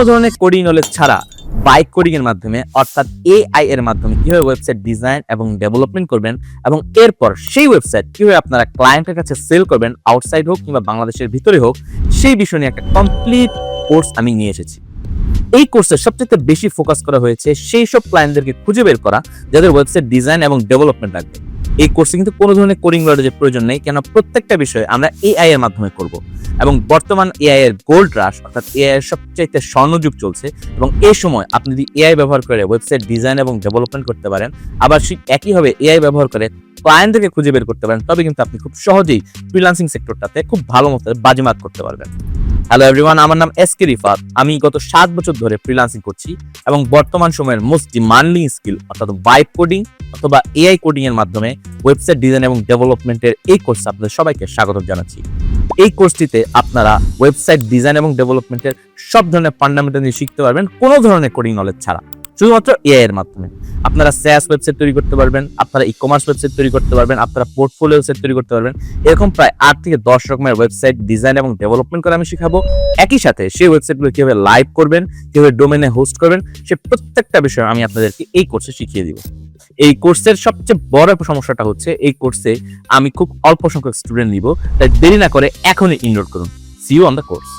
ধরনের coding knowledge ছাড়া bike coding এর মাধ্যমে অর্থাৎ এআই এর মাধ্যমে কিভাবে ওয়েবসাইট ডিজাইন এবং ডেভেলপমেন্ট করবেন এবং এরপর সেই ওয়েবসাইট কিভাবে আপনারা ক্লায়েন্টের কাছে সেল করবেন, আউটসাইড হোক কিংবা বাংলাদেশের ভিতরে হোক, সেই বিষয় নিয়ে একটা কমপ্লিট কোর্স আমি নিয়ে এসেছি। এই কোর্সে সবচেয়ে বেশি ফোকাস করা হয়েছে সেই সব ক্লায়েন্টদেরকে খুঁজে বের করা যাদের ওয়েবসাইট ডিজাইন এবং ডেভেলপমেন্ট লাগবে। এই কোর্সে কিন্তু কোনো ধরনের কোডিং নলেজের প্রয়োজন নেই, কেন প্রত্যেকটা বিষয় আমরা এআই এর মাধ্যমে করব। এবং বর্তমান এআই এর গোল্ড রাশ অর্থাৎ এআই এর সবচাইতে স্বর্ণযুগ চলছে এবং এই সময় আপনি যদি এআই ব্যবহার করে ওয়েবসাইট ডিজাইন এবং ডেভেলপমেন্ট করতে পারেন, আবার ঠিক একইভাবে এআই ব্যবহার করে ক্লায়েন্টদেরকে খুঁজে বের করতে পারেন, তবে কিন্তু আপনি খুব সহজেই ফ্রিল্যান্সিং সেক্টরটাতে খুব ভালো মতো বাজিমাত করতে পারবেন। হ্যালো এভরিওয়ান, আমার নাম এসকে রিফাত। আমি গত 7 বছর ধরে ফ্রিল্যান্সিং করছি এবং বর্তমান সময়ের মোস্ট ডিমান্ডিং স্কিল অর্থাৎ ভাইব কোডিং অথবা এআই কোডিং এর মাধ্যমে ওয়েবসাইট ডিজাইন এবং ডেভেলপমেন্টের এই কোর্সে আপনাদের সবাইকে স্বাগত জানাচ্ছি। এই কোর্সটিতে আপনারা ওয়েবসাইট ডিজাইন এবং ডেভেলপমেন্টের সব ধরনের ফান্ডামেন্টাল শিখতে পারবেন কোনো ধরনের কোডিং নলেজ ছাড়া, শুধুমাত্র এআই এর মাধ্যমে। আপনারা SaaS ওয়েবসাইট তৈরি করতে পারবেন, আপনারা ই-কমার্স ওয়েবসাইট তৈরি করতে পারবেন, আপনারা পোর্টফোলিও ওয়েবসাইট তৈরি করতে পারবেন। এরকম প্রায় 8 থেকে 10 রকমের ওয়েবসাইট ডিজাইন এবং ডেভেলপমেন্ট করে আমি শেখাবো। একই সাথে সেই ওয়েবসাইটগুলো কিভাবে লাইভ করবেন, কিভাবে ডোমেনে হোস্ট করবেন, সে প্রত্যেকটা বিষয় আমি আপনাদেরকে এই কোর্সে শিখিয়ে দিব। এই কোর্সের সবচেয়ে বড় সমস্যাটা হচ্ছে এই কোর্সে আমি খুব অল্প সংখ্যক স্টুডেন্ট নিব, তাই দেরি না করে এখনই এনরোল করুন। See you on the course.